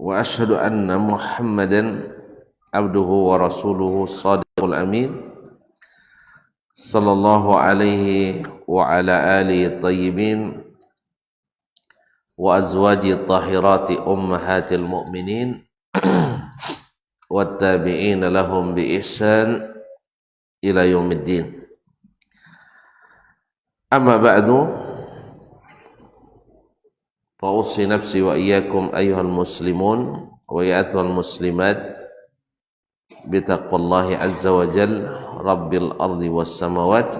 وأشهد أن محمدا عبده ورسوله الصادق الأمين صلى الله عليه وعلى آله الطيبين وأزواجه الطاهرات أمهات المؤمنين والتابعين لهم بإحسان إلى يوم الدين. أما بعد فأوصي نفسي وإياكم أيها المسلمون وأيتها المسلمات بتقوى الله عز وجل رب الأرض والسماوات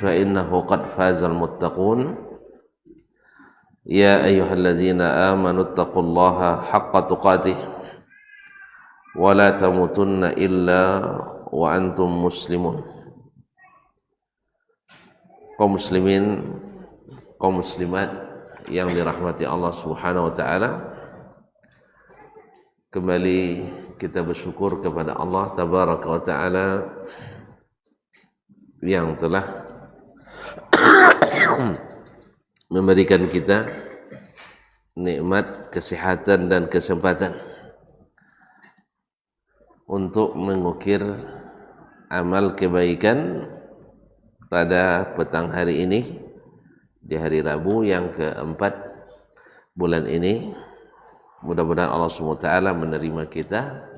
فإنه قد فاز المتقون. يا أيها الذين آمنوا اتقوا الله حق تقاته ولا تموتن إلا وأنتم مسلمون. Kaum muslimin, kaum muslimat yang dirahmati Allah Subhanahu wa taala, kembali kita bersyukur kepada Allah Tabaraka wa taala yang telah memberikan kita nikmat kesehatan dan kesempatan untuk mengukir amal kebaikan pada petang hari ini, di hari Rabu yang keempat bulan ini. Mudah-mudahan Allah SWT menerima kita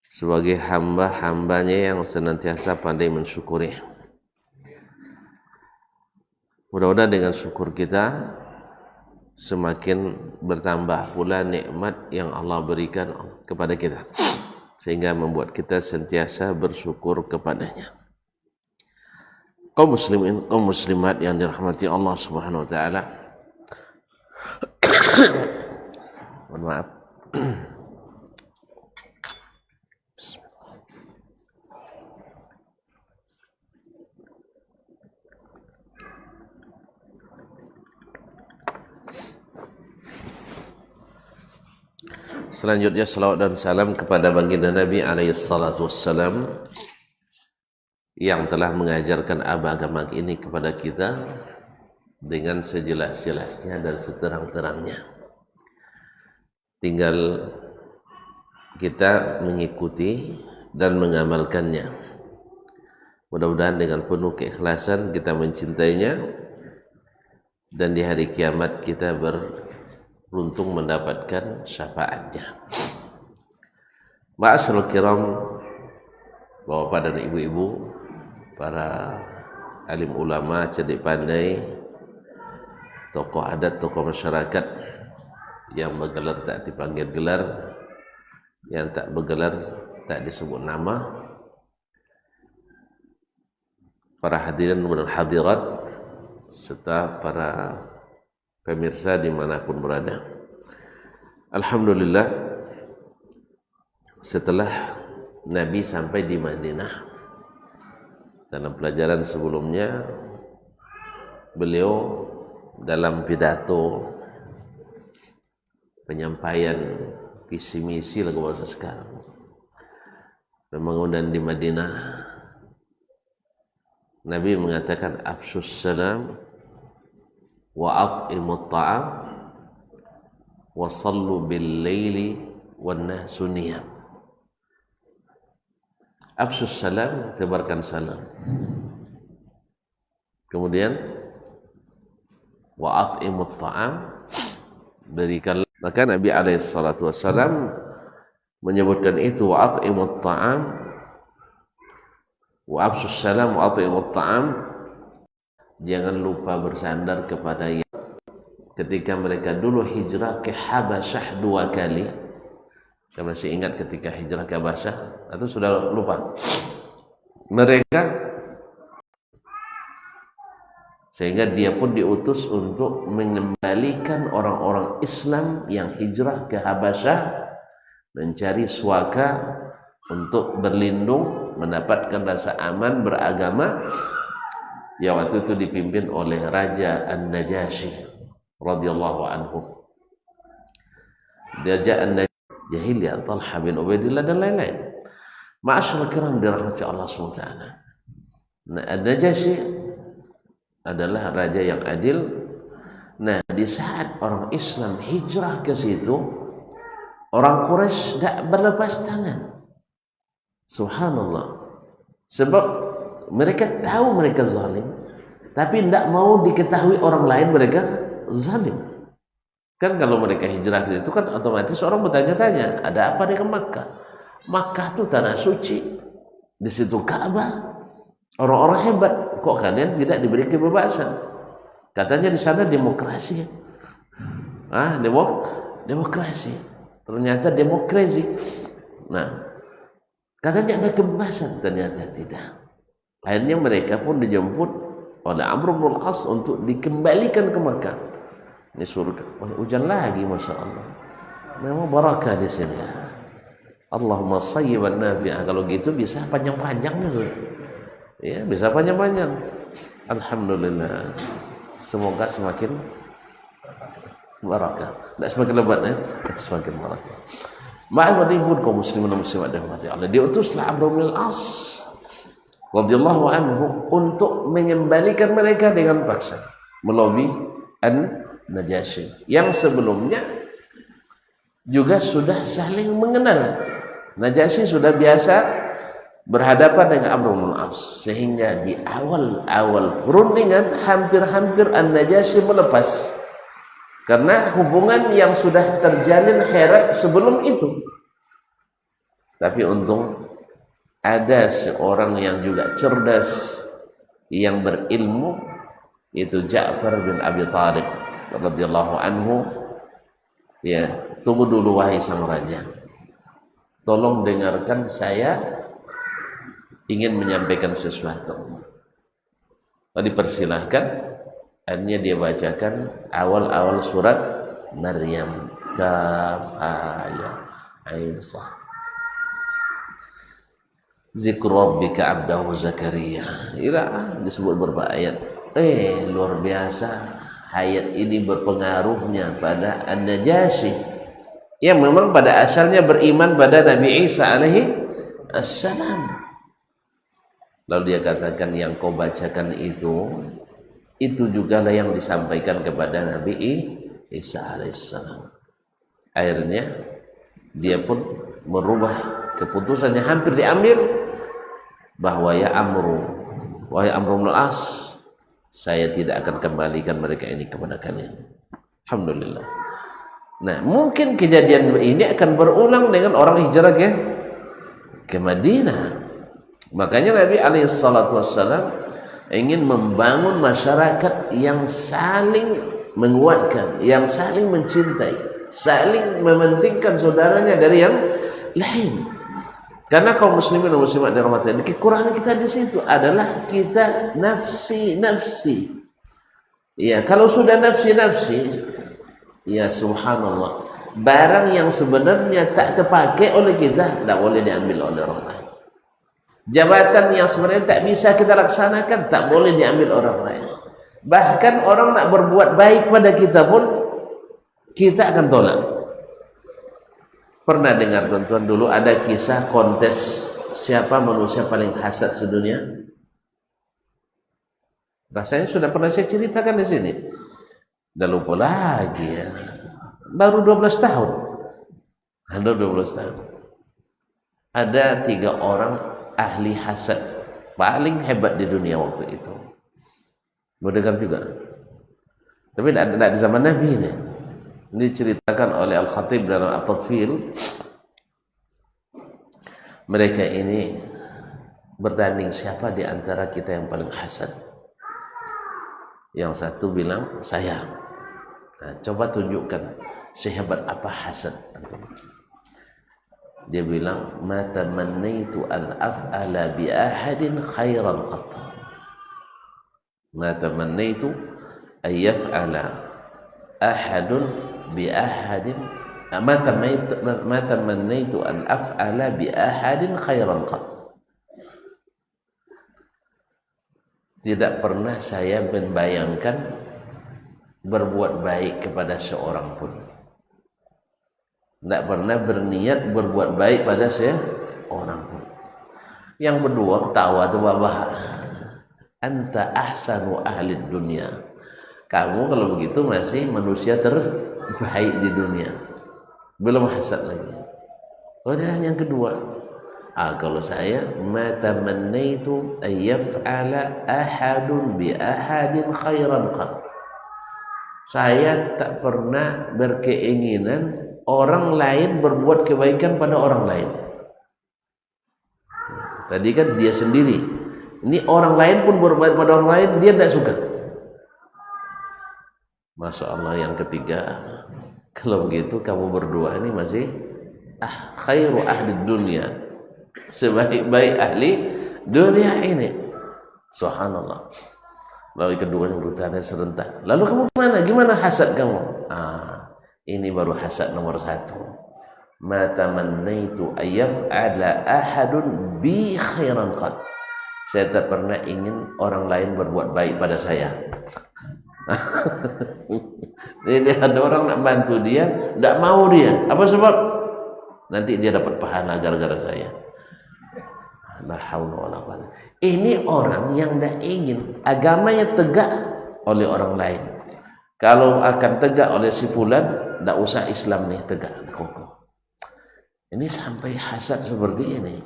sebagai hamba-hambanya yang senantiasa pandai mensyukuri. Mudah-mudahan dengan syukur kita semakin bertambah pula nikmat yang Allah berikan kepada kita, sehingga membuat kita sentiasa bersyukur kepadanya. Kaum muslimin, kaum muslimat yang dirahmati Allah Subhanahu wa taala. Mohon maaf. Selanjutnya salawat dan salam kepada baginda Nabi alaihi salatu wassalam yang telah mengajarkan agama ini kepada kita dengan sejelas-jelasnya dan seterang-terangnya. Tinggal kita mengikuti dan mengamalkannya. Mudah-mudahan dengan penuh keikhlasan kita mencintainya, dan di hari kiamat kita beruntung mendapatkan syafaatnya. Ma'asyiral kiram, bapak dan ibu-ibu, para alim ulama, cerdik pandai, tokoh adat, tokoh masyarakat yang bergelar tak dipanggil gelar, yang tak bergelar tak disebut nama, para hadirin dan hadirat, serta para pemirsa dimanapun berada. Alhamdulillah, setelah Nabi sampai di Madinah, dalam pelajaran sebelumnya beliau dalam pidato penyampaian visi misi lagu bahasa sekarang pembangunan di Madinah, Nabi mengatakan afsus salam wa at'imut ta'am wa sallu bil laili wan nasu niyam. Afsus salam, tebarkan salam. Kemudian wa at'imut ta'am, berikan. Maka Nabi alaihi salatu wassalam menyebutkan itu, wa at'imut ta'am wa afsus salam wa at'imut ta'am. Jangan lupa bersandar kepada yang ketika mereka dulu hijrah ke Habasyah 2 kali. Saya masih ingat ketika hijrah ke Habasyah, atau sudah lupa? Mereka, sehingga dia pun diutus untuk mengembalikan orang-orang Islam yang hijrah ke Habasyah, mencari suaka untuk berlindung, mendapatkan rasa aman beragama, yang waktu itu dipimpin oleh Raja An-Najasyi radhiyallahu anhu. Raja An-Najasyi Jahiliyah, Talha bin Ubaidillah dan lain-lain. Ma'asyiral kiram dirahmati Allah SWT. Nah, An-Najasyi adalah raja yang adil, Nah, di saat orang Islam hijrah ke situ, orang Quraisy tidak berlepas tangan. Subhanallah. Sebab mereka tahu mereka zalim, tapi tidak mau diketahui orang lain mereka zalim. Kan kalau mereka hijrah ke situ kan otomatis orang bertanya-tanya, ada apa dengan Makkah? Makkah itu tanah suci, di situ Ka'bah. Orang-orang hebat, kok kalian tidak diberi kebebasan? Katanya di sana demokrasi. Demokrasi. Ternyata demokrasi. Nah, katanya ada kebebasan, ternyata tidak. Akhirnya mereka pun dijemput oleh Amr bin Al-As untuk dikembalikan ke Makkah. Ini surga. Hujan lagi, masya Allah. Memang barakah di sini. Allahumma sayyiban nafi'ah. Kalau gitu bisa panjang-panjang gitu. Ya, bisa panjang-panjang. Alhamdulillah. Semoga semakin barakah. Tidak semakin lebat ya, semakin barakah. Ma'al ribut kaum muslimin dan muslimat dirahmati Allah. Diutuslah Amr bin Al-As radhiyallahu anhu untuk mengembalikan mereka dengan paksa melobi An-Najasyi yang sebelumnya juga sudah saling mengenal. Najasyi sudah biasa berhadapan dengan Amr bin Al-As, sehingga di awal-awal perundingan hampir-hampir An-Najasyi melepas karena hubungan yang sudah terjalin erat sebelum itu. Tapi untung ada seorang yang juga cerdas yang berilmu, yaitu Ja'far bin Abi Thalib radhiyallahu anhu. Ya, tunggu dulu wahai sang raja, tolong dengarkan, saya ingin menyampaikan sesuatu. Dipersilahkan. Akhirnya dia bacakan awal-awal surat Maryam, Kaf Ayat Ain Sah. Zikr rabbika abdahu Zakaria. Ila disebut beberapa ayat. Luar biasa. Ayat ini berpengaruhnya pada An-Najasyi yang memang pada asalnya beriman pada Nabi Isa alaihi assalam. Lalu dia katakan, yang kau bacakan itu juga lah yang disampaikan kepada Nabi Isa alaihissalam. Akhirnya dia pun merubah keputusannya, hampir diambil, bahwa ya Amru, wahai Amr bin Al-As, saya tidak akan kembalikan mereka ini kepada kalian. Alhamdulillah. Nah, mungkin kejadian ini akan berulang dengan orang hijrah ke Madinah. Makanya Nabi SAW ingin membangun masyarakat yang saling menguatkan, yang saling mencintai, saling mementingkan saudaranya dari yang lain. Karena kaum muslimin dan muslimat dirahmati Allah, kekurangan kita di situ adalah kita nafsi. Ya, kalau sudah nafsi, ya subhanallah, barang yang sebenarnya tak terpakai oleh kita tak boleh diambil oleh orang lain. Jabatan yang sebenarnya tak bisa kita laksanakan tak boleh diambil orang lain. Bahkan orang nak berbuat baik pada kita pun kita akan tolak. Pernah dengar tuan-tuan dulu ada kisah kontes siapa manusia paling hasad sedunia? Rasanya sudah pernah saya ceritakan di sini. Dah lupa lagi ya. Baru 12 tahun. Ada 12 tahun. Ada 3 orang ahli hasad paling hebat di dunia waktu itu. Mau dengar juga? Tapi tidak di zaman Nabi ini. Ini diceritakan oleh Al-Khatib dalam At-Tadfil. Mereka ini bertanding siapa di antara kita yang paling hasad. Yang satu bilang saya. Nah, coba tunjukkan sehebat apa hasad. Dia bilang, ma tamannaitu an af'ala bi ahadin khairan qat. Ma tamannaitu an yaf'ala ahadun bi ahadin, ma tamannaitu an af'ala bi ahadin khairan qat. Tidak pernah saya membayangkan berbuat baik kepada seorang pun. Tidak pernah berniat berbuat baik pada seorang pun. Yang kedua, ketawa itu babah. Anta ahsanu ahli dunia. Kamu kalau begitu masih manusia terbaik di dunia, belum hasad lagi. Kemudian yang kedua, kalau saya ma tamannaitu ay yaf'ala ahadun bi ahadin khairan qat. Saya tak pernah berkeinginan orang lain berbuat kebaikan pada orang lain. Tadi kan dia sendiri. Ini orang lain pun berbuat pada orang lain, dia tidak suka. Masya Allah. Yang ketiga, kalau begitu kamu berdua ini masih khairu ahli dunia, sebaik-baik ahli dunia ini. Subhanallah. Lalu kedua yang berkata serentak, lalu kamu gimana hasad kamu? Ini baru hasad nomor satu. Ma tamannaitu ayyaf'ala ahadun bi khairan qad. Saya tak pernah ingin orang lain berbuat baik pada saya. Jadi ada orang nak bantu dia, tidak mau dia. Apa sebab? Nanti dia dapat pahala gara-gara saya. La haula wala quwwata. Ini orang yang tidak ingin agamanya tegak oleh orang lain. Kalau akan tegak oleh si fulan, tidak usah Islam nih tegak kokoh. Ini sampai hasad seperti ini.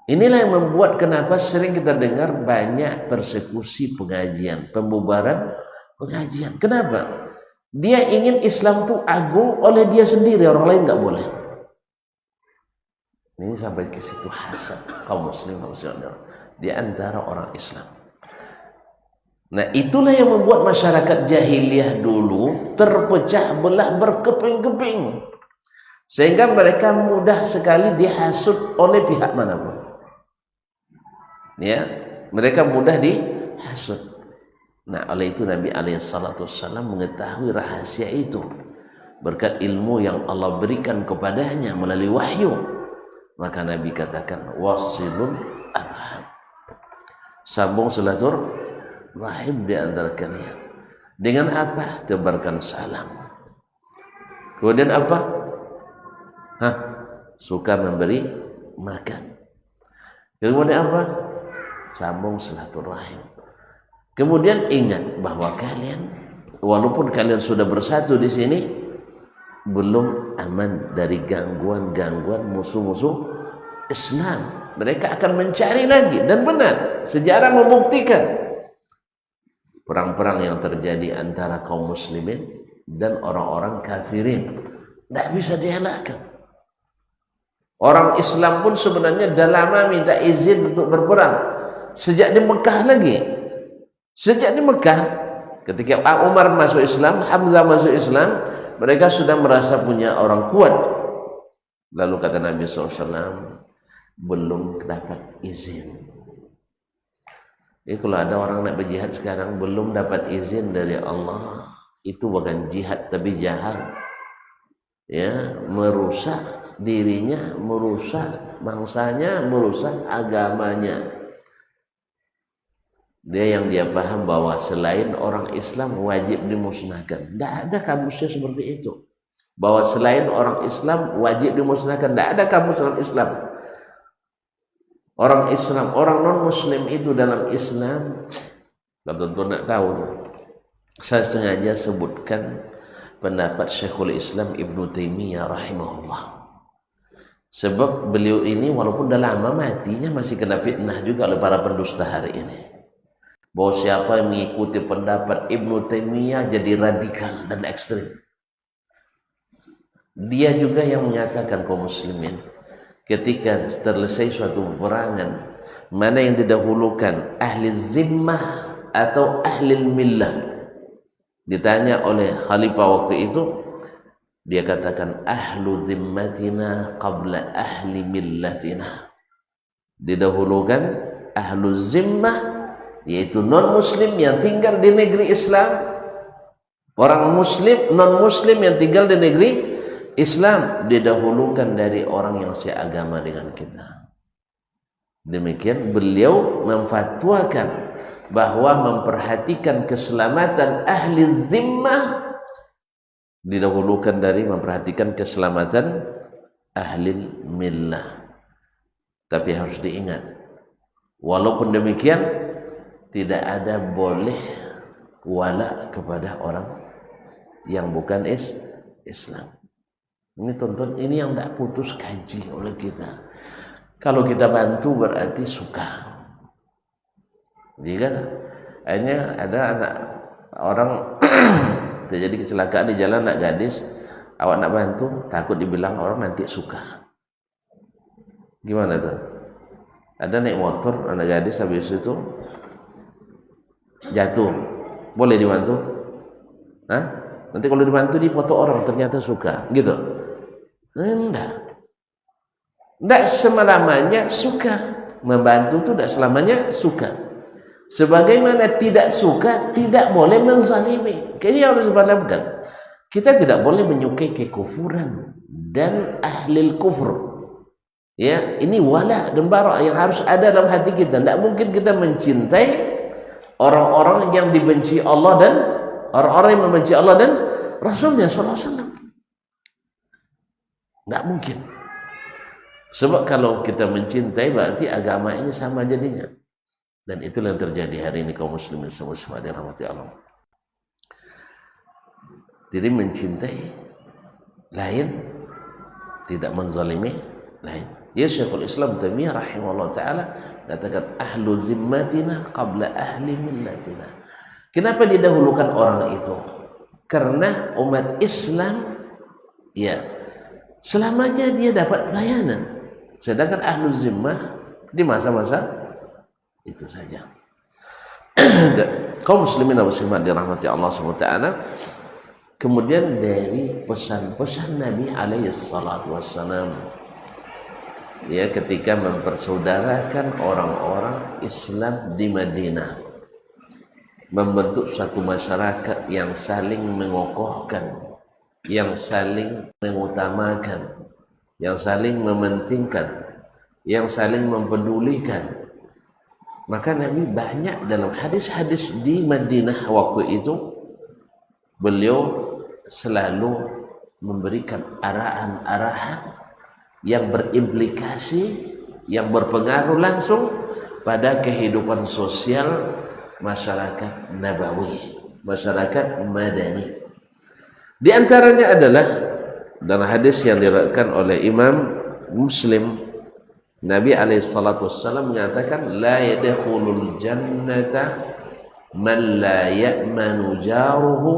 Inilah yang membuat kenapa sering kita dengar banyak persekusi pengajian, pembubaran pengajian. Kenapa? Dia ingin Islam itu agung oleh dia sendiri, orang lain nggak boleh. Ini sampai ke situ hasad kaum muslim di antara orang Islam. Nah, itulah yang membuat masyarakat jahiliyah dulu terpecah belah berkeping-keping, sehingga mereka mudah sekali dihasut oleh pihak manapun. Ya, mereka mudah dihasut. Nah, oleh itu Nabi alaihissalam mengetahui rahasia itu berkat ilmu yang Allah berikan kepadanya melalui wahyu. Maka Nabi katakan wasilul arham, sambung silaturahim di antara kalian. Dengan apa? Tebarkan salam. Kemudian apa? Suka memberi makan. Kemudian apa? Sambung silaturahim. Kemudian ingat bahwa kalian, walaupun kalian sudah bersatu di sini, belum aman dari gangguan-gangguan musuh-musuh Islam. Mereka akan mencari lagi, dan benar sejarah membuktikan perang-perang yang terjadi antara kaum muslimin dan orang-orang kafirin tidak bisa dielakkan. Orang Islam pun sebenarnya dah lama minta izin untuk berperang sejak di Mekah lagi. Sejak di Mekah, ketika Umar masuk Islam, Hamzah masuk Islam, mereka sudah merasa punya orang kuat. Lalu kata Nabi SAW, belum dapat izin. Jadi kalau ada orang nak berjihad sekarang belum dapat izin dari Allah, itu bukan jihad tapi jahad. Ya, merusak dirinya, merusak bangsanya, merusak agamanya. Dia paham bahwa selain orang Islam wajib dimusnahkan. Tidak ada kamusnya seperti itu. Bahwa selain orang Islam wajib dimusnahkan. Tidak ada kamus dalam Islam. Orang Islam, orang non-Muslim itu dalam Islam, tentu tidak tahu. Saya sengaja sebutkan pendapat Syekhul Islam Ibnu Taimiyah rahimahullah. Sebab beliau ini walaupun dah lama matinya masih kena fitnah juga oleh para pendusta hari ini. Bahwa siapa yang mengikuti pendapat Ibnu Taimiyah jadi radikal dan ekstrim. Dia juga yang menyatakan kaum muslimin, ketika selesai suatu peperangan, mana yang didahulukan, ahli zimmah atau ahli millah? Ditanya oleh khalifah waktu itu, dia katakan ahlu zimmatina qabla ahli millatina. Didahulukan ahlu zimmah, yaitu non-muslim yang tinggal di negeri Islam. Orang muslim, non-muslim yang tinggal di negeri Islam didahulukan dari orang yang seagama dengan kita. Demikian beliau memfatwakan bahwa memperhatikan keselamatan ahli zimmah didahulukan dari memperhatikan keselamatan ahli millah. Tapi harus diingat, walaupun demikian tidak ada boleh wala kepada orang yang bukan Islam. Ini tonton, ini yang tidak putus kaji oleh kita. Kalau kita bantu berarti suka. Jadi kan akhirnya ada anak orang terjadi kecelakaan di jalan, anak gadis, awak nak bantu, takut dibilang orang nanti suka. Gimana tuh? Ada naik motor anak gadis, habis itu jatuh, boleh dibantu? Hah? Nanti kalau dibantu dipoto orang ternyata suka, gitu? Enggak selamanya suka. Membantu itu tidak selamanya suka. Sebagaimana tidak suka tidak boleh menzalimi. Kayaknya harus diperhatikan. Kita tidak boleh menyukai kekufuran dan ahli kufur. Ya, ini wala dan bara yang harus ada dalam hati kita. Tidak mungkin kita mencintai orang-orang yang dibenci Allah dan orang-orang yang membenci Allah dan Rasulnya sallallahu alaihi wasallam. Tidak mungkin. Sebab kalau kita mencintai berarti agama ini sama jadinya. Dan itulah yang terjadi hari ini kaum muslimin semua dirahmati Allah. Jadi mencintai lain, tidak menzalimi lain. Ya Syekhul Islam Taimiyah rahimahullah taala katakan ahlu zimmatina qabla ahli millatina. Kenapa didahulukan orang itu? Karena umat Islam ya selamanya dia dapat pelayanan. Sedangkan ahlu zimmah di masa-masa itu saja. Kaum muslimin dan muslimat dirahmati Allah Subhanahu wa taala. Kemudian dari pesan-pesan Nabi alaihi salatu wassalam, ya, ketika mempersaudarakan orang-orang Islam di Madinah, membentuk satu masyarakat yang saling mengokohkan, yang saling mengutamakan, yang saling mementingkan, yang saling mempedulikan. Maka Nabi banyak dalam hadis-hadis di Madinah waktu itu, beliau selalu memberikan arahan-arahan yang berimplikasi, yang berpengaruh langsung pada kehidupan sosial masyarakat Nabawi, masyarakat Madani. Di antaranya adalah dalam hadis yang diriwayatkan oleh Imam Muslim, Nabi alaihissalam mengatakan la yadkhulul jannata man la ya'manu jaruhu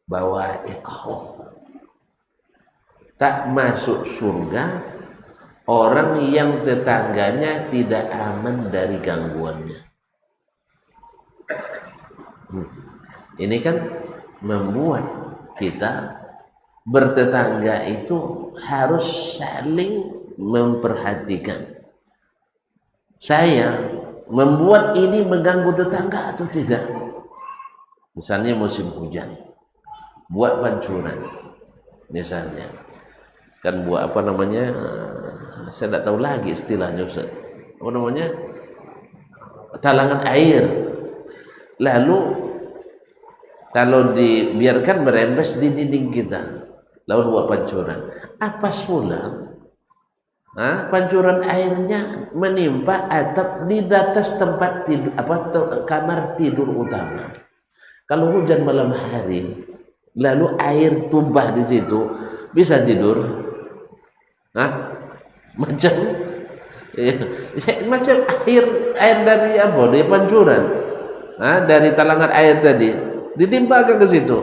bawa'iqahu. Tak masuk surga orang yang tetangganya tidak aman dari gangguannya. Ini kan membuat kita bertetangga itu harus saling memperhatikan. Saya membuat ini mengganggu tetangga atau tidak? Misalnya musim hujan, buat pancuran misalnya, kan buat apa namanya, saya tidak tahu lagi istilahnya Ustaz, apa namanya, talangan air. Lalu kalau dibiarkan merembes di dinding kita, lalu buat pancuran, apa pula pancuran airnya menimpa atap di atas tempat tidur, kamar tidur utama. Kalau hujan malam hari lalu air tumpah di situ, bisa tidur? Macam air dari apa? Dari pancuran, dari talangan air tadi ditimpakan ke situ,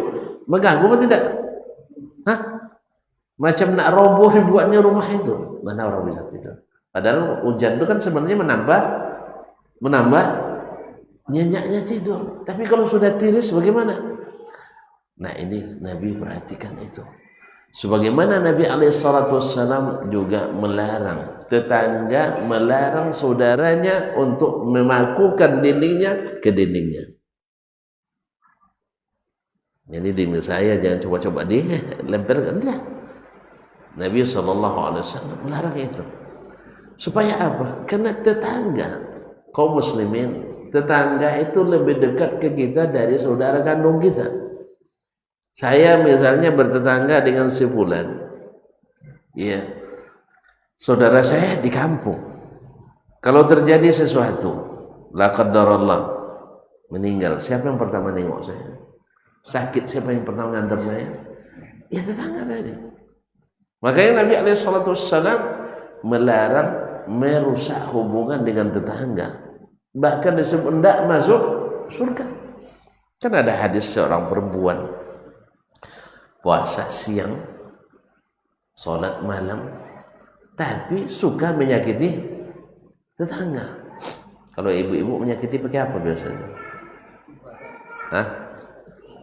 mengganggu atau tidak? Macam nak roboh dibuatnya rumah itu, mana orang bisa tidur? Padahal hujan itu kan sebenarnya menambah nyenyaknya tidur. Tapi kalau sudah tiris bagaimana? Nah ini Nabi perhatikan itu. Sebagaimana Nabi alaihissalam juga melarang tetangga, melarang saudaranya untuk memakukan dindingnya ke dindingnya. Jadi dinding saya jangan coba-coba dilemparkan. Nabi SAW melarang itu. Supaya apa? Karena tetangga, kaum muslimin, tetangga itu lebih dekat ke kita dari saudara kandung kita. Saya misalnya bertetangga dengan si fulan, ya, saudara saya di kampung. Kalau terjadi sesuatu, la qadarallah, meninggal, siapa yang pertama nengok saya? Sakit, siapa yang pertama ngantar saya? Ya tetangga tadi. Makanya Nabi SAW melarang merusak hubungan dengan tetangga. Bahkan disebut tidak masuk surga. Kan ada hadis seorang perempuan puasa siang, sholat malam, tapi suka menyakiti tetangga. Kalau ibu-ibu menyakiti pakai apa biasanya? Hah?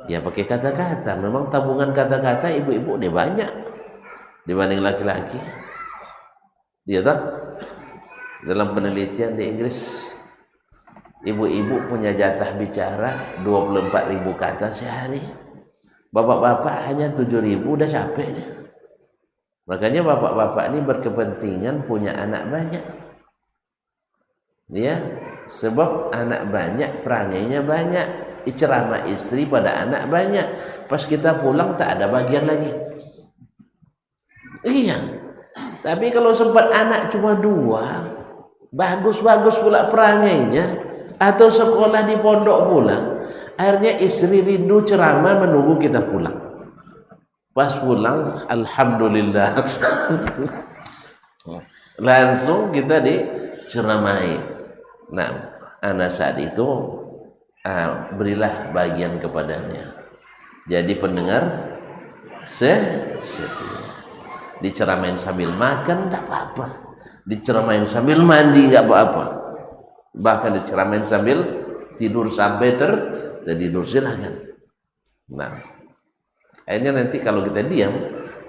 Ya pakai kata-kata. Memang tabungan kata-kata ibu-ibu dia banyak dibanding laki-laki. Dia tak? Dalam penelitian di Inggris, ibu-ibu punya jatah bicara 24.000 kata sehari. Bapak-bapak hanya 7.000, udah capek deh. Makanya bapak-bapak ini berkepentingan punya anak banyak. Ya, sebab anak banyak, perangainya banyak. Ceramah istri pada anak banyak. Pas kita pulang tak ada bagian lagi. Iya. Tapi kalau sempat anak cuma 2, bagus-bagus pula perangainya, atau sekolah di pondok pula, akhirnya istri rindu ceramah menunggu kita pulang. Pas pulang, alhamdulillah, langsung kita diceramahi. Nah, anak saat itu berilah bagian kepadanya. Jadi pendengar setia. Diceramain sambil makan tak apa-apa, diceramain sambil mandi tak apa-apa, bahkan diceramain sambil tidur sampai tertidur silakan. Nah, akhirnya nanti kalau kita diam,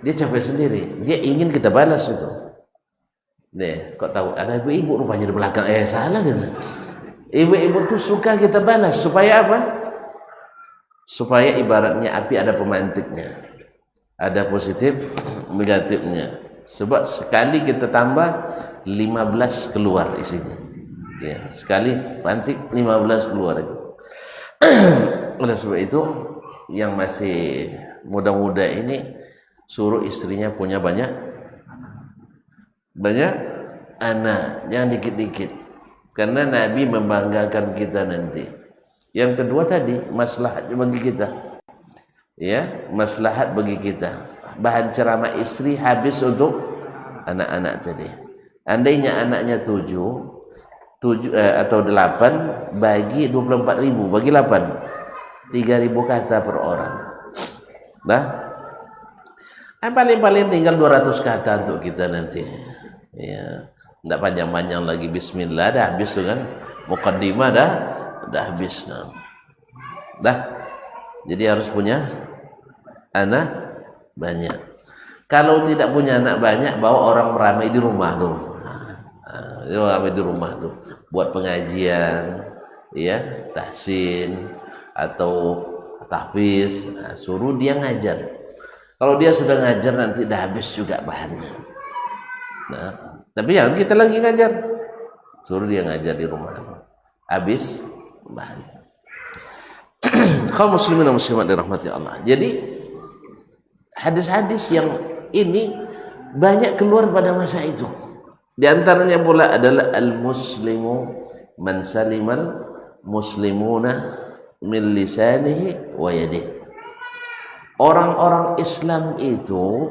dia capek sendiri, dia ingin kita balas itu. Nih, kok tahu ada ibu-ibu rupanya di belakang, salah gitu. Ibu-ibu tuh suka kita balas supaya apa? Supaya ibaratnya api ada pemantiknya, ada positif negatifnya. Sebab sekali kita tambah 15 keluar isinya. Ya, sekali pantik 15 keluar itu. Oleh sebab itu yang masih muda-muda ini suruh istrinya punya banyak anak, jangan dikit-dikit. Karena Nabi membanggakan kita nanti. Yang kedua tadi maslahat bagi kita. Ya, maslahat bagi kita. Bahan ceramah istri habis untuk anak-anak tadi. Andainya anaknya 7 atau 8 bagi 24.000, bagi 8, 3.000 kata per orang. Nah, paling-paling tinggal 200 kata untuk kita nanti. Ya, tidak panjang-panjang lagi. Bismillah dah habis tu kan, muqaddimah dah habis. Dah, jadi harus punya anak banyak. Kalau tidak punya anak banyak, bawa orang meramai di rumah tuh. Ramai di rumah tuh, buat pengajian, ya, tahsin atau tahfiz. Suruh dia ngajar. Kalau dia sudah ngajar nanti dah habis juga bahannya. Nah, tapi jangan kita lagi ngajar, suruh dia ngajar di rumah tuh, habis bahannya. Kaum muslimin dan muslimat dirahmati Allah. Jadi hadis-hadis yang ini banyak keluar pada masa itu. Di antaranya pula adalah al-muslimu man salimal muslimuna min lisanihi wa yadihi. Orang-orang Islam itu,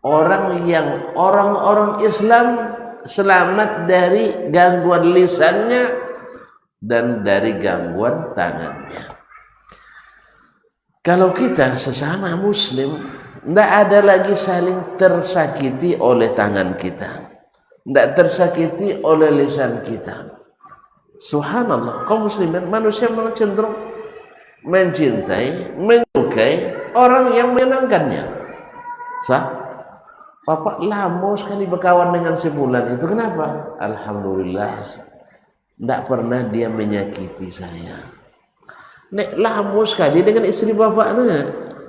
orang yang orang-orang Islam selamat dari gangguan lisannya dan dari gangguan tangannya. Kalau kita sesama muslim, tidak ada lagi saling tersakiti oleh tangan kita, tidak tersakiti oleh lisan kita. Subhanallah, kaum muslimin, manusia memang cenderung mencintai, menyukai orang yang menyenangkannya. Sah? Bapak lama sekali berkawan dengan sebulan itu, kenapa? Alhamdulillah, tidak pernah dia menyakiti saya. Nek lama sekali dengan istri bapak itu,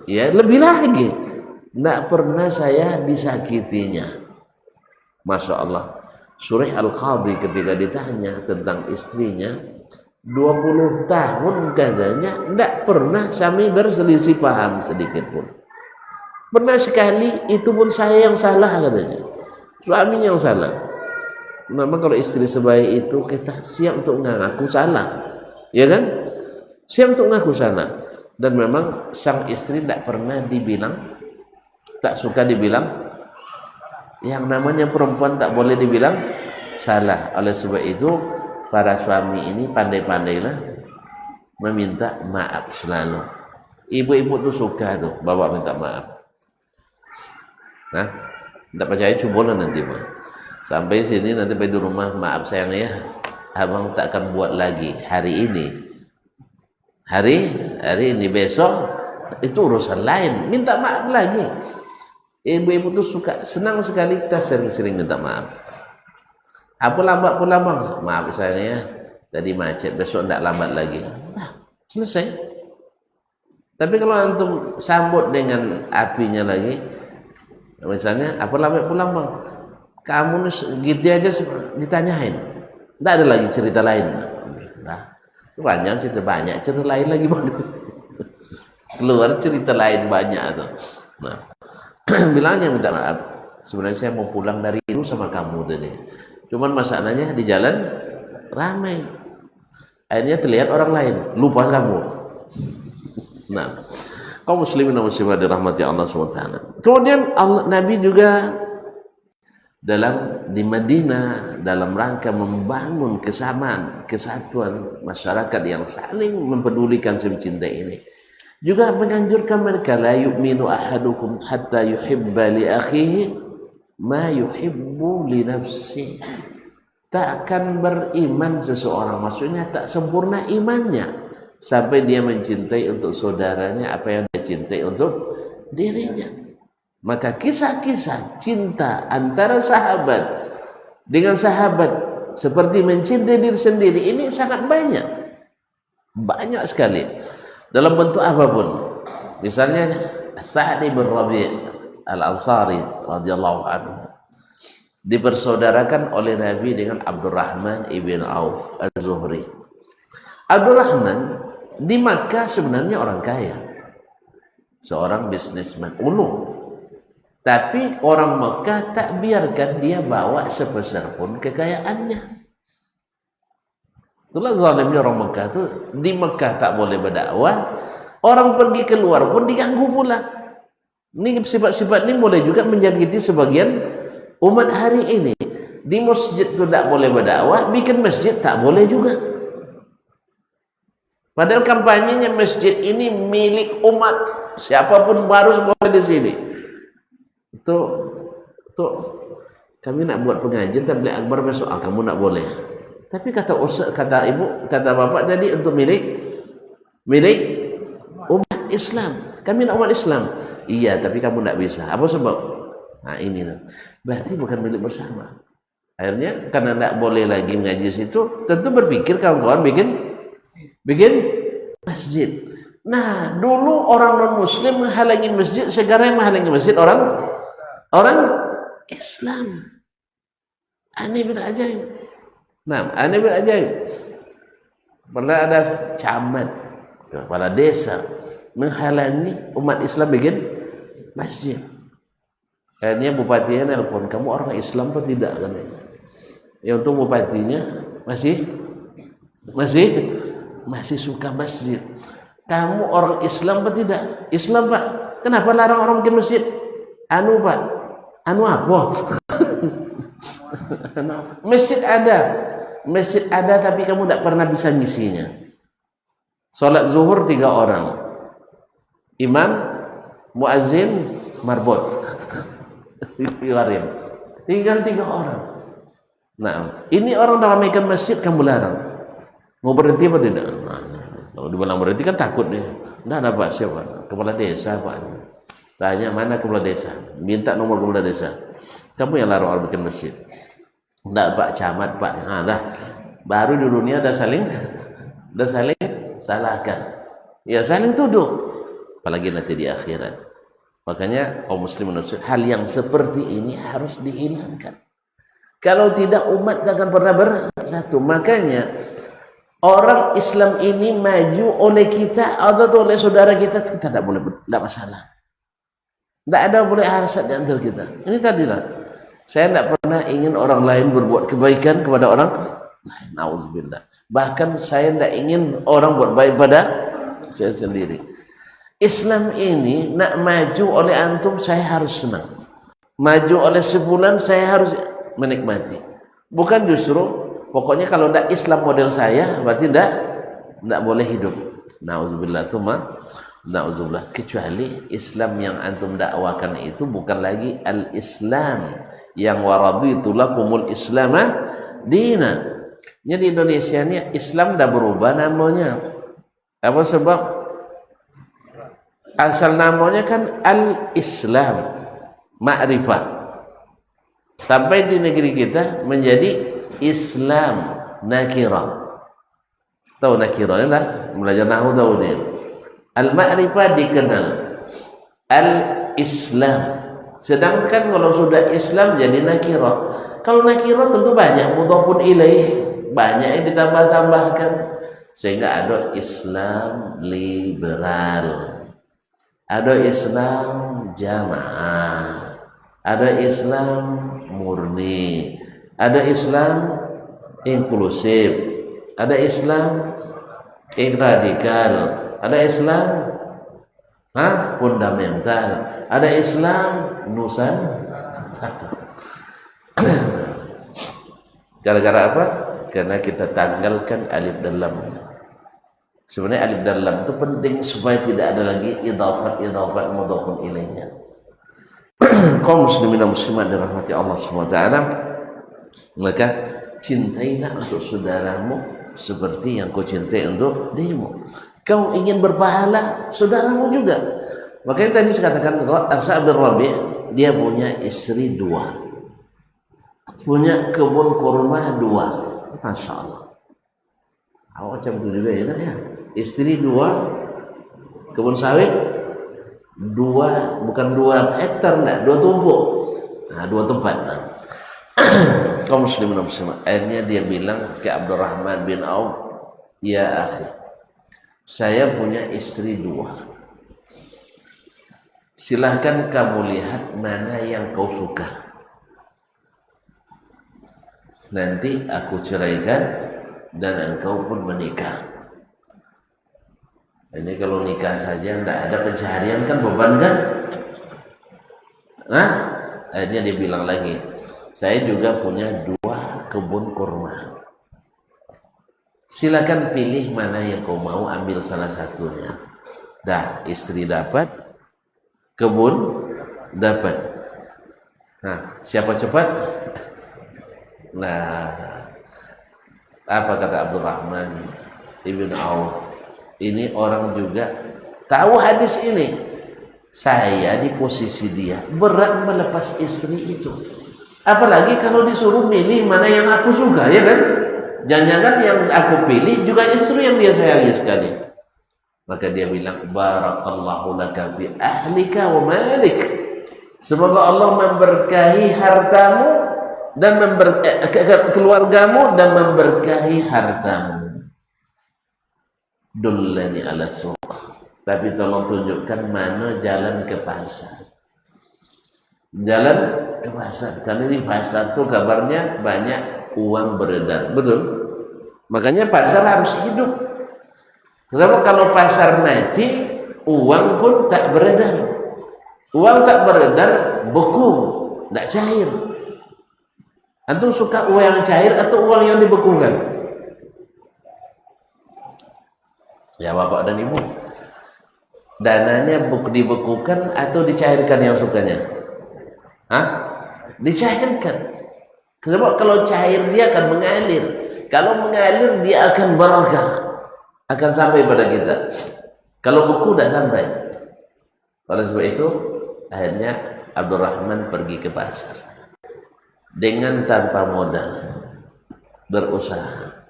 ya lebih lagi, tidak pernah saya disakitinya. Masya Allah. Surah Al-Qadhi ketika ditanya tentang istrinya, 20 tahun katanya tidak pernah kami berselisih paham sedikit pun. Pernah sekali, itu pun saya yang salah katanya, suami yang salah. Memang kalau istri sebaik itu kita siap untuk ngaku salah, ya kan? Siap untuk ngaku salah. Dan memang sang istri tidak pernah dibilang, tak suka dibilang, yang namanya perempuan tak boleh dibilang salah. Oleh sebab itu para suami ini pandai-pandailah meminta maaf selalu. Ibu-ibu tuh suka tuh bapak minta maaf. Nah, tidak percaya cobalah nanti mah. Sampai sini nanti di rumah, maaf sayang ya, abang tak akan buat lagi hari ini. Hari ini, besok itu urusan lain. Minta maaf lagi. Ibu-ibu tuh suka, senang sekali kita sering-sering minta maaf. Apa lambat pula bang? Maaf sayang ya, tadi macet, besok tidak lambat lagi. Nah, selesai. Tapi kalau antum sambut dengan apinya lagi, misalnya apa lambat pulang bang? Kamu gitu aja ditanyain, tidak ada lagi cerita lain. Nah, banyak cerita lain lagi bang. Keluar cerita lain banyak tuh. Nah, bilangnya minta maaf. Sebenarnya saya mau pulang dari itu sama kamu tadi. Cuman masalahnya di jalan ramai. Akhirnya terlihat orang lain, lupa kamu. Nah, kaum muslimin dan muslimat dirahmati Allah SWT. Kemudian Nabi juga di Madinah dalam rangka membangun kesamaan, kesatuan masyarakat yang saling mempedulikan, mencintai ini, juga menganjurkan mereka, la yu'minu ahadukum hatta yuhibba li akhihi ma yuhibbu li nafsihi. Tak akan beriman seseorang, maksudnya tak sempurna imannya sampai dia mencintai untuk saudaranya apa yang dia cintai untuk dirinya. Maka kisah-kisah cinta antara sahabat dengan sahabat seperti mencintai diri sendiri ini sangat banyak sekali dalam bentuk apapun. Misalnya Sa'd bin Rabi' Al-Ansari radhiyallahu anhu dipersaudarakan oleh Nabi dengan Abdurrahman ibn Auf Az-Zuhri. Abdurrahman di Makkah sebenarnya orang kaya, seorang bisnismen ulung. Tapi orang Mekah tak biarkan dia bawa sebesar pun kekayaannya. Itulah zalimnya orang Mekah itu. Di Mekah tak boleh berdakwah, orang pergi keluar pun diganggu pula. Ini sifat-sifat ini boleh juga menjangkiti sebagian umat hari ini. Di masjid itu tak boleh berdakwah, bikin masjid tak boleh juga. Padahal kampanyenya masjid ini milik umat, siapapun harus boleh di sini. Tuh kami nak buat pengajian tabligh akbar besok, kamu nak boleh. Tapi kata ibu, kata bapak tadi untuk milik umat Islam. Kami nak umat Islam. Iya, tapi kamu nak bisa. Apa sebab? Nah ini berarti bukan milik bersama. Akhirnya karena tidak boleh lagi mengaji situ, tentu berpikir kawan-kawan bikin masjid. Nah, dulu orang non-muslim menghalangi masjid, sekarang menghalangi masjid orang Islam. Aneh bin ajaib. Nah, aneh bin ajaib. Pernah ada camat, kepala desa menghalangi umat Islam bikin masjid. Akhirnya bupatinya nelpon, kamu orang Islam atau tidak katanya. Ya untuk bupatinya masih suka masjid. Kamu orang Islam atau tidak? Islam pak. Kenapa larang orang bikin masjid? Anu pak. Anu apa? Masjid ada tapi kamu tidak pernah bisa ngisinya. Salat zuhur 3 orang, imam, muazzin, marbot. Tinggal 3 orang. Nah, ini orang dalam mekan masjid kamu larang. Mau berhenti apa tidak? Nah, kalau dibilang berhenti kan takut nih. Tidak ada pak, siapa? Kepala desa pak. Tanya mana kepala desa, minta nomor kepala desa. Kamu yang larang orang bikin masjid. Tidak pak, camat pak. Nah, baru di dunia udah saling salahkan. Ya saling tuduh. Apalagi nanti di akhirat. Makanya kaum muslimin hal yang seperti ini harus dihilangkan. Kalau tidak umat akan pernah bersatu. Makanya orang Islam ini maju oleh kita atau oleh saudara kita tidak boleh, tidak masalah. Tidak ada boleh hasad di antara kita. Ini tadilah Saya tidak pernah ingin orang lain berbuat kebaikan kepada orang lain. Nauzubillah. Bahkan saya tidak ingin orang buat baik pada saya sendiri. Islam ini nak maju oleh antum, saya harus senang. Maju oleh sebulan, saya harus menikmati. Bukan justru pokoknya kalau tidak Islam model saya berarti tidak boleh hidup. Nauzubillah tsumma nauzubillah. Kecuali Islam yang antum dakwakan itu bukan lagi al-Islam yang waraditu lakumul islama dina. Jadi Indonesia ini Islam dah berubah namanya. Apa sebab? Asal namanya kan al-Islam, ma'rifah. Sampai di negeri kita menjadi Islam nakirah. Tahu nakirah ya? Belajar nahwu tahu dia. Al-ma'rifah dikenal, al-Islam. Sedangkan kalau sudah Islam jadi nakirah. Kalau nakirah tentu banyak mudhafun ilaih, banyak yang ditambah-tambahkan sehingga ada Islam liberal, ada Islam jamaah, ada Islam murni, ada Islam inklusif, ada Islam radikal, ada Islam fundamental, ada Islam nusantara. Gara-gara apa? Karena kita tanggalkan alif dan lam. Sebenarnya alif dan lam itu penting supaya tidak ada lagi idhafat mudhafun ilaihnya. Kaum muslimin dan muslimat dirahmati Allah SWT, maka cintailah untuk saudaramu seperti yang kau cintai untuk dirimu. Kau ingin berpahala, saudaramu juga. Makanya tadi saya katakan Sa'd bin Rabi' dia punya istri 2, punya kebun kurma 2. Masya Allah. Awak macam itu juga ya, ya. Istri 2, kebun sawit 2, bukan 2 hektar, enggak, 2 tumpuk. Nah, 2 tempat. Nah. Kaum muslimin dan muslimat, akhirnya dia bilang ke Abdurrahman bin Auf, ya akhi, saya punya istri 2. Silahkan kamu lihat mana yang kau suka. Nanti aku ceraikan dan engkau pun menikah. Ini kalau nikah saja tidak ada pencaharian kan beban kan? Nah, akhirnya dia bilang lagi, saya juga punya 2 kebun kurma. Silakan pilih mana yang kau mau, ambil salah satunya. Dah, istri dapat, kebun dapat. Nah, siapa cepat? Nah, apa kata Abdurrahman ibn Auf? Ini orang juga tahu hadis ini. Saya di posisi dia, berat melepas istri itu. Apalagi kalau disuruh milih mana yang aku suka, ya kan? Jangan-jangan yang aku pilih juga istri yang dia sayangi sekali. Maka dia bilang, barakallahu laka fi ahlika wa malik. Semoga Allah memberkahi hartamu dan keluargamu dan memberkahi hartamu. Dullani ala suq. Tapi tolong tunjukkan mana jalan ke pasar. Jalan ke pasar. Karena di pasar tuh kabarnya banyak uang beredar. Betul? Makanya pasar harus hidup. Kenapa kalau pasar mati, uang pun tak beredar. Uang tak beredar, beku, tak cair. Antum suka uang yang cair atau uang yang dibekukan? Ya bapak dan ibu, dananya dibekukan atau dicairkan yang sukanya? Hah? Dicairkan. Sebab kalau cair dia akan mengalir. Kalau mengalir dia akan barakah, akan sampai pada kita. Kalau beku tidak sampai. Oleh sebab itu akhirnya Abdurrahman pergi ke pasar dengan tanpa modal, berusaha.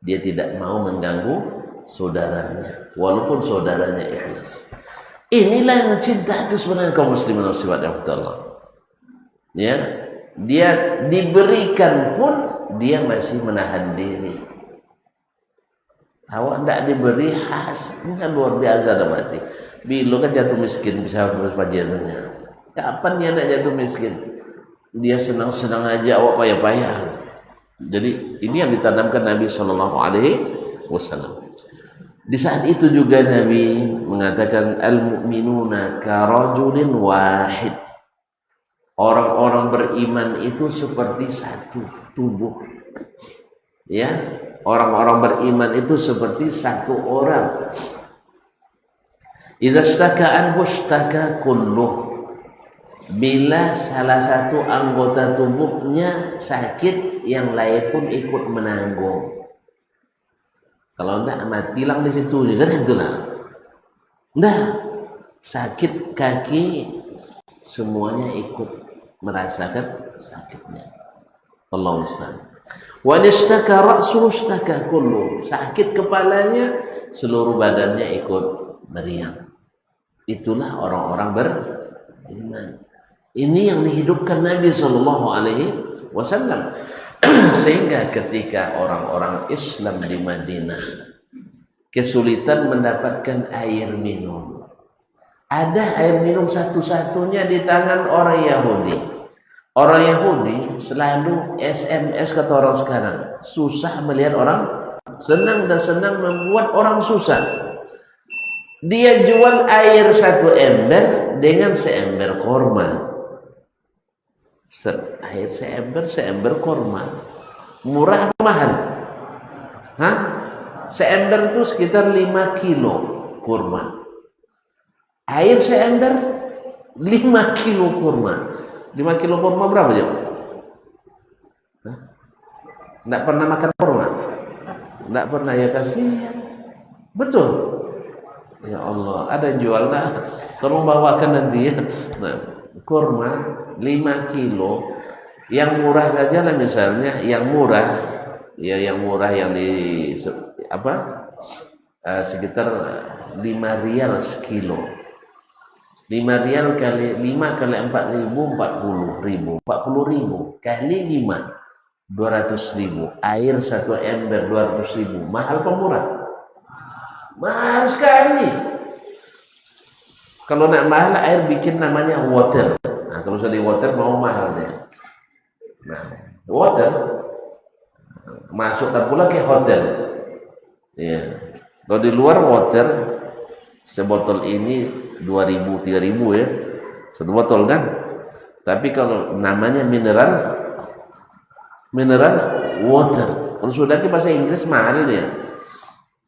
Dia tidak mau mengganggu saudaranya, walaupun saudaranya ikhlas. Inilah yang cinta itu sebenarnya kaum muslimin dan muslimat yang Allah. Ya, dia diberikan pun dia masih menahan diri. Awak tidak diberi hasilnya luar biasa dah mati. Bila kan jatuh miskin bisa berpajiannya. Kapan dia nak jatuh miskin? dia senang-senang aja, awak payah-payah. Jadi ini yang ditanamkan Nabi Shallallahu Alaihi Wasallam. Di saat itu juga Nabi mengatakan al-mu'minuna karajulin wahid. Orang-orang beriman itu seperti satu tubuh. Ya, orang-orang beriman itu seperti satu orang. Idza staka anhu staka kulluh. Bila salah satu anggota tubuhnya sakit, yang lain pun ikut menanggung. Kalau enggak matilang di situ juga, kan itulah. Enggak, sakit kaki semuanya ikut merasakan sakitnya. Allah Ustaz. Wa nistaka ra'su istaka kullu. Sakit kepalanya, seluruh badannya ikut meriang. Itulah orang-orang beriman. Ini yang dihidupkan Nabi Shallallahu Alaihi Wasallam. Sehingga ketika orang-orang Islam di Madinah kesulitan mendapatkan air minum, ada air minum satu-satunya di tangan orang Yahudi. Orang Yahudi selalu SMS, kata orang sekarang, susah melihat orang senang dan senang membuat orang susah. Dia jual air satu ember dengan seember korma. Air seember korma. Murah mahal? Hah? Seember itu sekitar 5 kilo kurma. Air seember 5 kilo kurma. 5 kilo kurma berapa jam? Nggak pernah makan kurma? Nggak pernah, ya kasihan. Betul. Ya Allah, ada yang jual, nah, tolong bawakan nanti ya. Nah, kurma 5 kilo. Yang murah saja lah, misalnya yang murah, ya yang murah yang di apa? Sekitar 5 rial sekilo. 5 rial kali 5 kali 4.000, 40.000. 40.000 kali 5, 200.000. Air satu ember 200.000. Mahal pemurah? Mahal sekali. Kalau nak mahal, air bikin namanya water. Nah, kalau sudah di water mau mahal dia. Nah, water masukkan pula ke hotel. Ya. Kalau di luar water sebotol ini 2.000 3.000 ya. Satu botol kan. Tapi kalau namanya mineral water. Kalau sudah di bahasa Inggris mahal dia.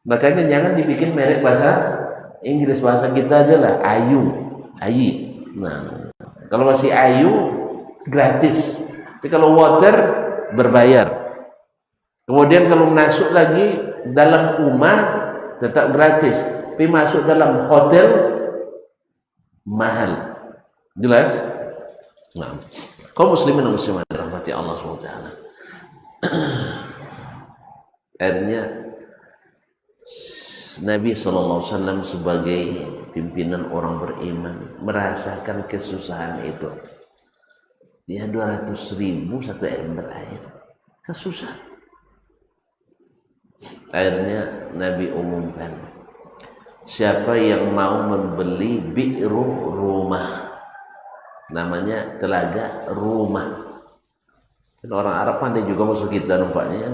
Makanya jangan dibikin merek bahasa Inggris, bahasa kita aja lah, Ayi. Nah, kalau masih Ayu gratis. Tapi kalau water berbayar. Kemudian kalau masuk lagi dalam rumah tetap gratis. Tapi masuk dalam hotel mahal. Jelas? Nah, kaum muslimin dan muslimat rahmati Allah SWT. Akhirnya Nabi SAW sebagai pimpinan orang beriman merasakan kesusahan itu. Dia 200.000 satu ember air, kesusahan. Akhirnya Nabi umumkan, siapa yang mau membeli bi'ru rumah, namanya telaga rumah. Dan orang Arab pandai juga masuk kita nampaknya.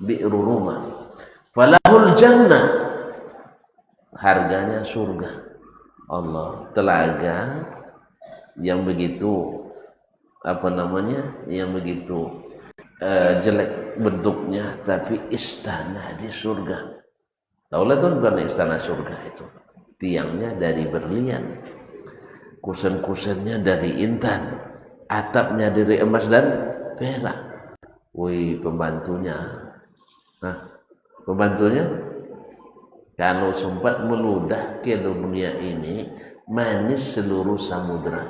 Bi'ru rumah, falahul jannah, harganya surga. Allah, telaga yang begitu yang begitu jelek bentuknya, tapi istana di surga. Taulah tuh bukan istana surga itu, tiangnya dari berlian, kusen-kusennya dari intan, atapnya dari emas dan perak. Wih, pembantunya kalau sempat meludah ke dunia ini, manis seluruh samudra.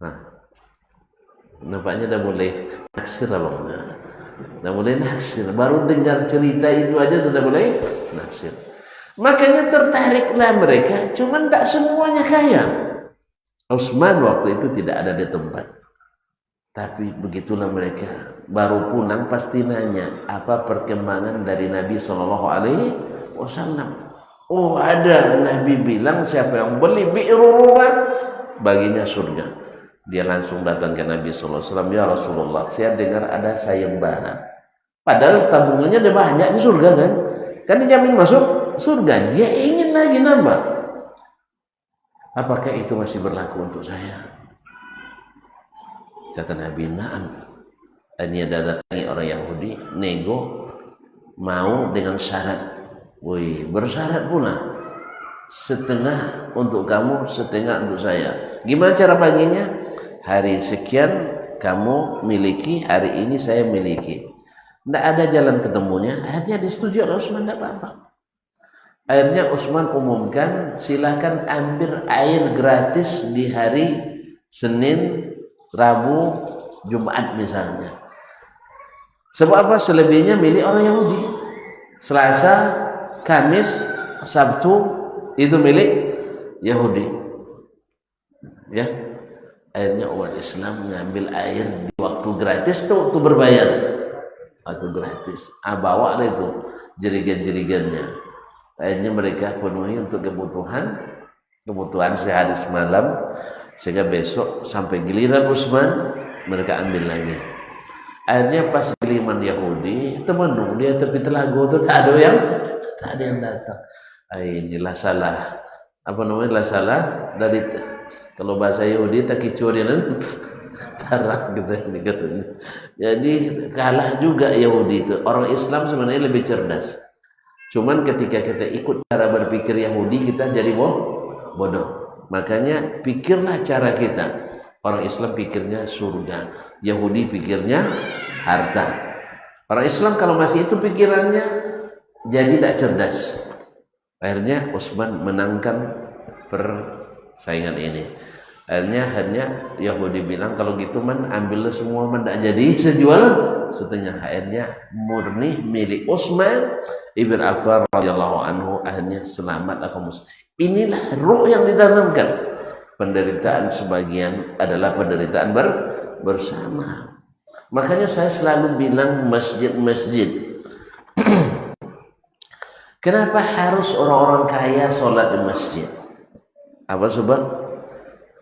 Nah, nampaknya dah mulai naksir abang. Dah mulai naksir. Baru dengar cerita itu aja sudah mulai naksir. Makanya tertariklah mereka. Cuman tak semuanya kaya. Utsman waktu itu tidak ada di tempat. Tapi begitulah mereka. Baru pulang pasti nanya apa perkembangan dari Nabi Shallallahu Alaihi Wasallam. Oh, ada Nabi bilang siapa yang beli bi'ru rumah baginya surga. Dia langsung datang ke Nabi sallallahu alaihi wasallam, "Ya Rasulullah, saya dengar ada sayembara." Padahal tabungannya ada banyak di surga kan? Kan dijamin masuk surga. Dia ingin lagi nambah. Apakah itu masih berlaku untuk saya? Kata Nabi, "Na'am." Ini ada datangi orang Yahudi, nego, mau dengan syarat. Wih, bersyarat pula. Setengah untuk kamu, setengah untuk saya. Gimana cara baginya? Hari sekian kamu miliki, hari ini saya miliki. Tidak ada jalan ketemunya. Akhirnya disetujui oleh Utsman, tidak apa-apa. Akhirnya Utsman umumkan, silakan ambil air gratis di hari Senin, Rabu, Jumat misalnya. Sebab apa? Selebihnya milik orang Yahudi. Selasa, Kamis, Sabtu itu milik Yahudi. Ya. Akhirnya umat Islam mengambil air di waktu gratis atau waktu berbayar? Waktu gratis. Bawa lah itu jerigen-jerigennya. Akhirnya mereka penuhi untuk kebutuhan sehari semalam, sehingga besok sampai giliran Utsman mereka ambil lagi. Akhirnya pas giliran Yahudi temenung dia tepi telaga itu tak ada yang datang. Inilah salah, apa namanya, lah salah dari, kalau bahasa Yahudi tak kicurian tarah gitu ini katanya. Jadi kalah juga Yahudi itu. Orang Islam sebenarnya lebih cerdas. Cuman ketika kita ikut cara berpikir Yahudi, kita jadi bodoh. Makanya pikirlah cara kita. Orang Islam pikirnya surga, Yahudi pikirnya harta. Orang Islam kalau masih itu pikirannya, jadi tidak cerdas. Akhirnya Utsman menangkan persaingan ini. Akhirnya Yahudi bilang, kalau gitu man ambillah semua, man tidak jadi sejual setengah. Akhirnya murni milik Utsman ibn Affan radhiyallahu anhu. Akhirnya selamatlah kaum muslim. Inilah ruh yang ditanamkan. Penderitaan sebagian adalah penderitaan bersama. Makanya saya selalu bilang masjid-masjid. Kenapa harus orang-orang kaya sholat di masjid? Apa sebab?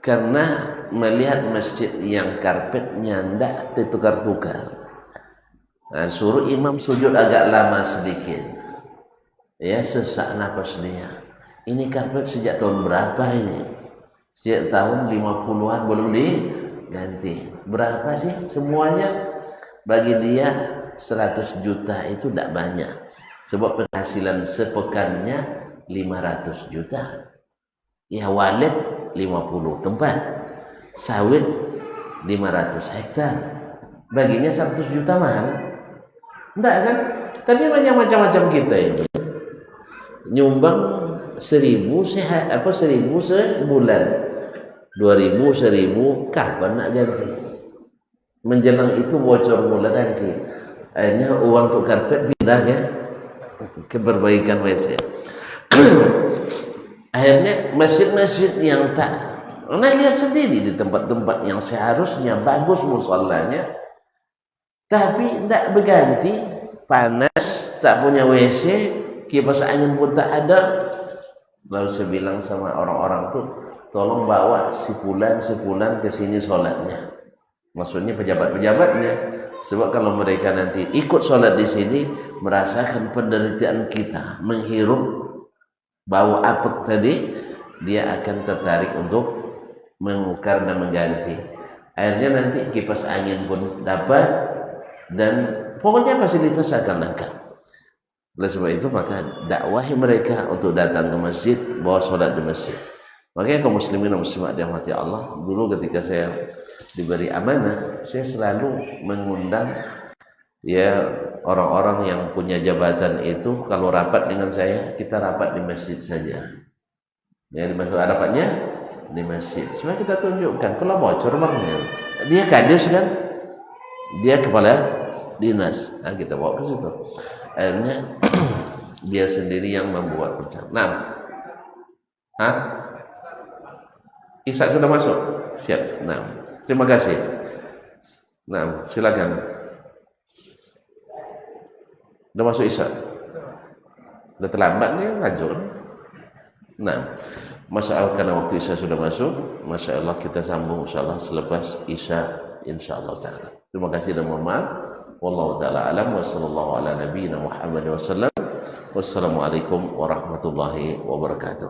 Karena melihat masjid yang karpetnya tidak ditukar-tukar. Nah, suruh imam sujud agak lama sedikit. Ya, sesak napas dia. Ini karpet sejak tahun berapa ini? Sejak tahun 50-an belum diganti. Berapa sih semuanya? Bagi dia 100 juta itu tidak banyak. Sebab penghasilan sepekannya 500 juta. Ya, walid 50 tempat, sawit 500 hektar. Baginya 100 juta mahal. Enggak kan? Tapi macam-macam kita ini. Nyumbang 1000 sebulan. 2000, 1000, kapan nak ganti? Menjelang itu bocor mula tangki. Akhirnya uang untuk karpet pindah ya ke perbaikan WC. Akhirnya masjid-masjid yang tak, Anda lihat sendiri di tempat-tempat yang seharusnya bagus musallanya, tapi tidak berganti, panas, tak punya WC, kipas angin pun tak ada. Lalu saya bilang sama orang-orang tuh, tolong bawa sebulan ke sini sholatnya. Maksudnya pejabat-pejabatnya. Sebab kalau mereka nanti ikut sholat di sini, merasakan penderitaan kita, menghirup bau apek tadi, dia akan tertarik untuk mengukar dan mengganti. Akhirnya nanti kipas angin pun dapat, dan pokoknya fasilitas akan lengkap. Oleh sebab itu maka dakwahi mereka untuk datang ke masjid, bawa sholat di masjid. Makanya kaum muslimin dan muslimat dirahmati Allah, dulu ketika saya diberi amanah, saya selalu mengundang ya orang-orang yang punya jabatan itu, kalau rapat dengan saya, kita rapat di masjid saja. Ya, dimaksud rapatnya di masjid. Supaya kita tunjukkan, kalau bocor bangnya, dia kades kan, dia kepala dinas. Nah, kita bawa ke situ. Akhirnya dia sendiri yang membuat perencanaan. Nah, Isa sudah masuk, siap. Nah, terima kasih. Nah, silakan. Udah masuk Isa. Udah terlambat nih, lanjut. Nah, Masalah karena waktu Isya sudah masuk, Masya Allah kita sambung insyaAllah selepas Isya insyaAllah ta'ala. Terima kasih dan mohon maaf. Wallahu ta'ala alam wa sallallahu ala nabiyyina Muhammad wa sallam. Wassalamualaikum warahmatullahi wabarakatuh.